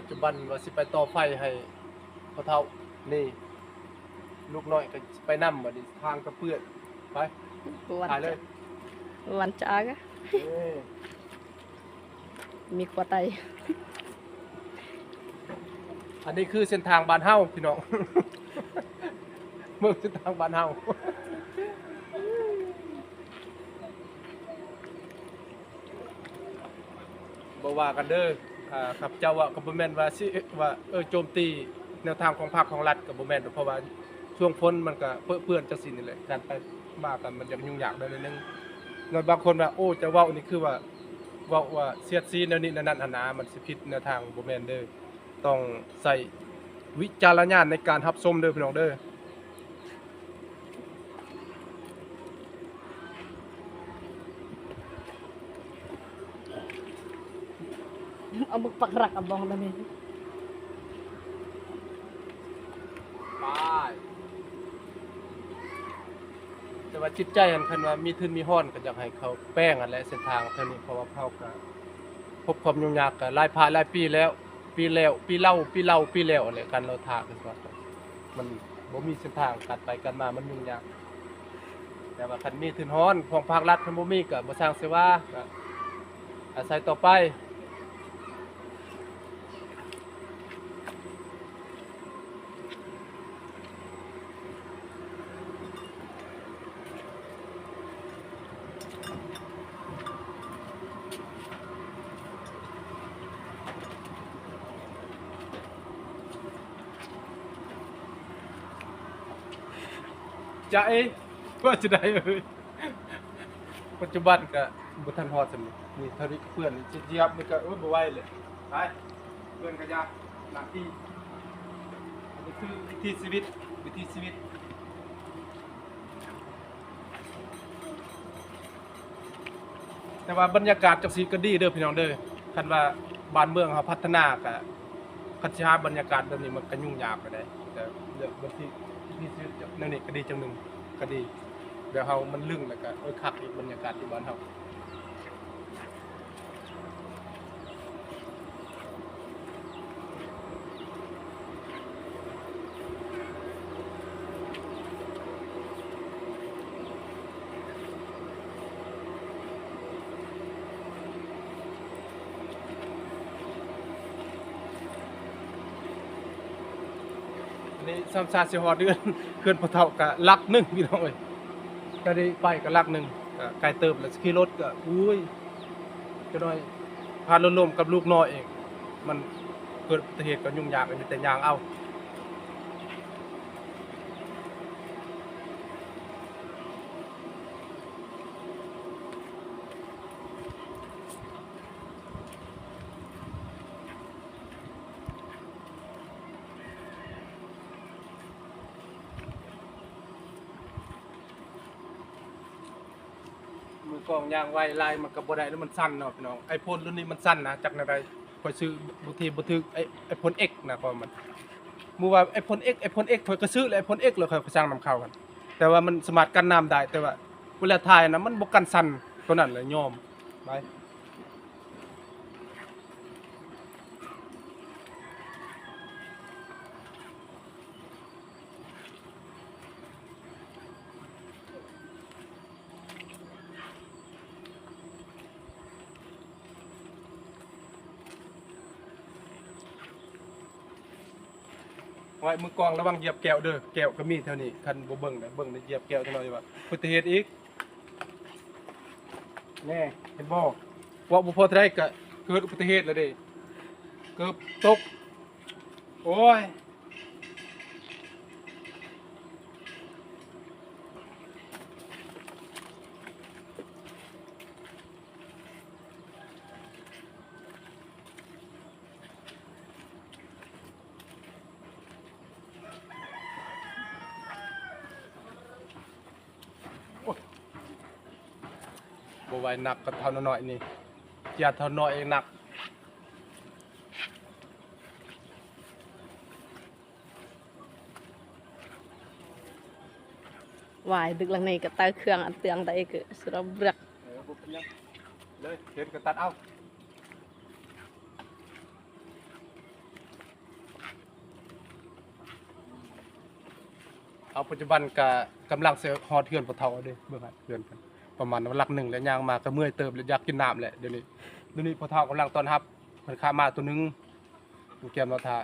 จุบันว่าสิไปต่อไฟให้พ่อเฒ่านี่ลูกน้อยก็ไปนำบัดนี้ทางก็เปื้อนไป วัน ถ่ายเลย วันจากะ เอ้ย มีกว่าไต อันนี้คือเส้นทางบ้านเฮาพี่น้อง เมืองเส้นทางบ้านเฮาบ่ว่ากันเด้อครับเจ้าว่าก็บ่แม่นว่าสิว่าโจมตีแนวทางของพรรคของรัฐก็บ่แม่นเพราะว่าช่วงฝนมันก็เปื้อนจังซี่นี่แหละการไปมากันมันยังยุ่งยากได้นิดนึงแล้วบางคนว่าโอ้จะเว้านี่คือว่าเว้าว่าเสียดสีแนวนี้แนวนั้นหั่นนะมันสิผิดแนวทางบ่แม่นเด้อต้องใส่วิจารณญาณในการรับชมเด้อพี่น้องเด้อ เอาบุกปักรักกับบองแล้วนี่ ไปแต่ว่าจิตใจอันคันว่ามีทุนมีห้อนก็อยากให้เขาแป้งอันแหละเส้นทางเท่านี้เพราะว่าเขาก็พบความยุ่งยากก็หลายภาหลายปีแล้ว ปีแล้วปีเล่าอะไรกันเราทากันว่ามันบ่มีเส้นทางการไปกันมามันยุ่งยากแต่ว่าคันมีทุนห้อนของภาครัฐคันบ่มีก็บ่สร้างเสว่าก็อาศัยต่อไปจะว่าจะได้ปัจจุบันก็บ่ทันฮอดซั่นนี่เท่านี้ก็เพื่อนสิเหยียบนี่ก็บ่ไหวเลยไปเพื่อนก็ยากหน้าที่อันนี้คือวิถีชีวิตแต่ว่าบรรยากาศจังซี่ก็ดีเด้อพี่น้องเด้อคันว่าบ้านเมืองเฮาพัฒนาก็คันสิหาบรรยากาศแบบนี้มันก็ยุ่งยากก็ได้แต่เรื่องบางทีวิถีชีวิตแนวนี้ก็ดีจังหนึงก็ดีเดี๋ยวเฮามันลึงแล้วก็คักอีกบรรยากาศที่บ้านเฮา นี่ซ้ำซาสิฮอดเดือน เกินพอเท่ากับลักหนึงพี่น้องเอ้ยก็ได้ไปก็ลักหนึงก็ไกลเติบแล้วขี่รถก็อุ้ยจะน้อยพาลมกับลูกน้อยเองมันเกิดอุบัติเหตุก็ยุ่งยากมีแต่ยางเอามือกลองยางไวลายมันก็บ่ได้แล้วมันสั้นเนาะพี่น้องไอโฟนรุ่นนี้มันสั้นนะจักแนวใดข่อยซื้อบางทีบ่ถึกไอโฟน X นะเพราะมันหมู่ว่าไอโฟน X ข่อยก็ซื้อแล้วไอโฟน X แล้วข่อยก็สร้างนำเข้ากันแต่ว่ามันสามารถกันน้ำได้แต่ว่าเวลาถ่ายนะมันบ่กันสั่นตัวนั้นแหละยอมไปไว้มือกลองระวังเหยียบแก้วเด้อแก้วก็มีเท่านี้คันบ่เบิ่งนะเบิ่งได้เหยียบแก้วจังหน่อยว่าอุบัติเหตุอีกแน่เห็นบ่ว่าบ่พอเท่าใดก็เกิดอุบัติเหตุแล้วเด้เกือบตกโอ้ยบ่ไหวหนักก็เท่าน้อยๆนี่เกียร์เท่าน้อยเองหนัก วายดึกหลังในกับตาเครื่องอันเตียงไตก็สระเบือก บุกยังเลยเห็นก็ตัดเอา เอาปัจจุบันก็กำลังสิฮอดเทือนบ่เฒ่าเด้เบิ่งฮะเทือนกันประมาณหลักหนึ่งแล้วย่างมาก็เมื่อยเติบแล้วอยากกินน้ำแหละเดี๋ยวนี้พ่อเฒ่ากำลังต้อนรับเพิ่นข้ามาตัวหนึงอยู่แก้มเราท่า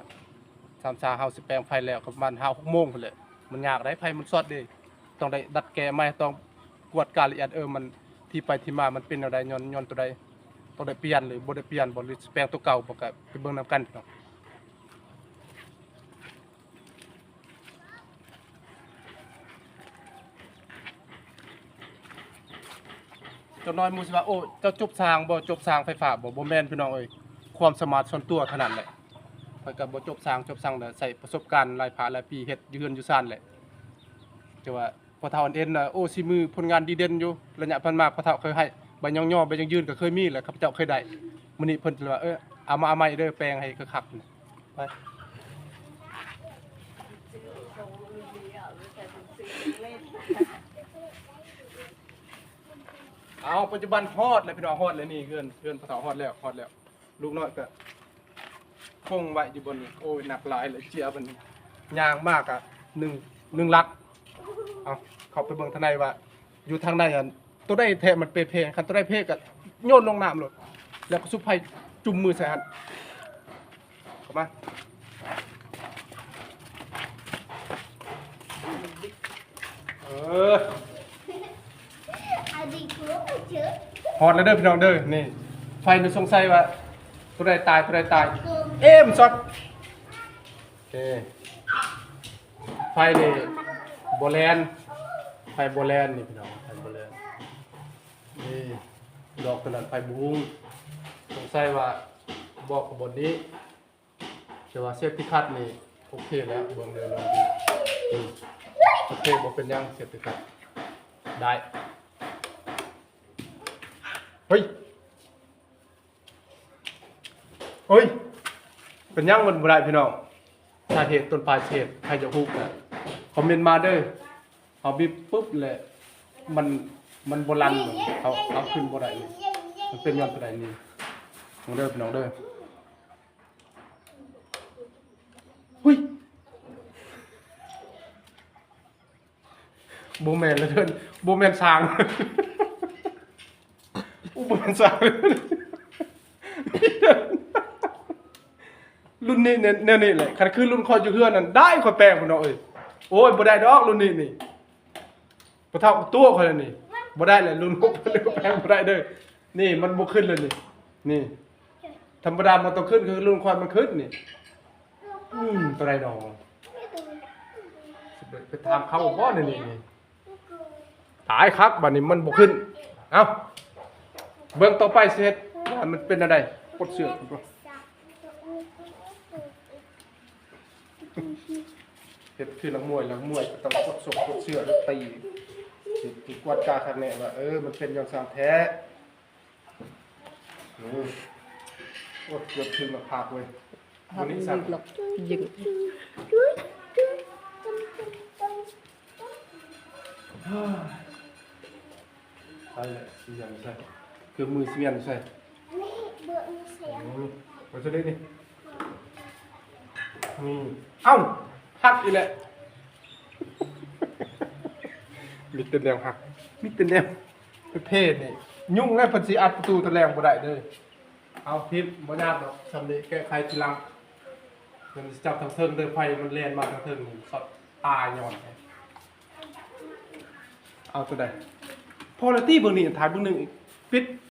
3-4เฮาสิแปลงไฟแล้วก็ประมาณ 5-6 โมงพุ่นแหละมันยากได้ไฟมันสดเด้ต้องได้ดัดแก้ใหม่ต้องกวดการละเอียดมันที่ไปที่มามันเป็นแนวใดย้อนตัวใดต้องได้เปลี่ยนหรือบ่ได้เปลี่ยนบ่หรือสิแปลงตัวเก่าบ่ก็ไปเบิ่งนํกันพี่น้องเจ้าน้อยหมู่สิว่าโอ้เจ้าจบสร้างบ่จบสร้างไฟฟ้าบ่แม่นพี่น้องเอ้ยความสามารถส่วนตัวเท่านั้นแหละข้อยก็บ่จบสร้างแล้วใส่ประสบการณ์หลายปีเฮ็ดอยู่เฮือนอยู่ซ่านแหละแต่ว่าพ่อเฒ่าอันเอ็นน่ะโอ้สิมือผลงานดีเด่นอยู่ระยะผ่านมาพ่อเฒ่าเคยให้ใบย่อๆใบยืนๆก็เคยมีแหละข้าพเจ้าเคยได้มื้อนี้เพิ่นว่าเอามาใหม่เด้อแปลงให้คักๆไปเอาปัจจุบันฮอดแล้วพี่น้องฮอดแล้วนี่เฮือนพ่อเฒ่าฮอดแล้วลูกน้อยก็คงไว้อยู่บนนี้โอ้ยหนักหลายเลยเจียมันยางมากอ่ะ1ลักเอาเข้าไปเบิ่งทางในว่าอยู่ทางในตัวได้แท้มันเป็นเพลงคันตัวได้เพลงก็โยนลงน้ำโลดแล้วก็สุภัยจุ่มมือใส่หั่นเข้ามาฮอดแล้วเด้อพี่น้องเด้อนี่ไฟนึกสงสัยว่าตัวใดตายมันช็อตโอเคไฟนี่โบแลนไฟโบแลนนี่พี่น้องไฟโบแลนนี่ดอกขนาดไฟบุ้งสงสัยว่าบอกกับบนนี้แต่ว่าเซฟตี้คัทนี่โอเคแล้วเบิ่งเลยลองดูโอเคบ่เป็นยังเซฟตี้คัทได้เฮ้ยเป็นยังมันบ่ได้พี่น้องสาเหตุต้นปลายเหตุใครจะฮู้ก็คอมเมนต์มาเด้อเอาบิบปุ๊บเลยมันบ่รันเอาขึ้นบ่ได้มันเป็นย้อนตัวใดนี่น้องเด้อพี่น้องเด้อเฮ้ยบ่แม่นเลยเด้อบ่แม่นสร้างบ่แม่นสร้างรุ่นนี้เนี่ยนี่แหละคันคือรุ่นคอยอยู่เฮือนนั่นได้คอยแปลงพุ่นเนาะเอ้ยโอ้ยบ่ได้ดอกรุ่นนี้นี่บ่เท่าตัวคอยนี่บ่ได้เลยรุ่นพวกเพิ่นแปลงบ่ได้เด้อนี่มันบ่ขึ้นเลยนี่ธรรมดามันต้องขึ้นคือรุ่นคอยมันขึ้นนี่ตัวใดดอกไปถามเขาบ่นี่ตายคักบัดนี้มันบ่ขึ้นเอ้าเบิ่งต่อไปสิเฮ็ดว่ามันเป็นอะไรกดเสือกเฮ็ดคือนักมวยก็ต้องกดศอกกดเสื้อแล้วตีสิกวาดกาข้างแน่ว่ามันเป็นอย่างสร้างแท้โอ้เกือบถึงมาพากเว้ยวันนี้สั่งยิงใช่สิอย่างใช่คือมือเสียนใช่ไปซะเลยนี่เอ้าหักอีกแหละมีแต่แนวหักมีแต่แนวประเภทนี่ยุ่งแล้วเพิ่นสิอัดประตูตะแรงบ่ได้เด้อเอาทิปบ่ยากดอกสำเร็จแก้ไขทีหลังมันจับทางเทิงเด้อไฟมันแล่นมาทางเทิงนี่สอดตายย้อนเอาตัวใดพอแล้วตีเบิ่งนี่ถ่ายเบิ่งนึงปิด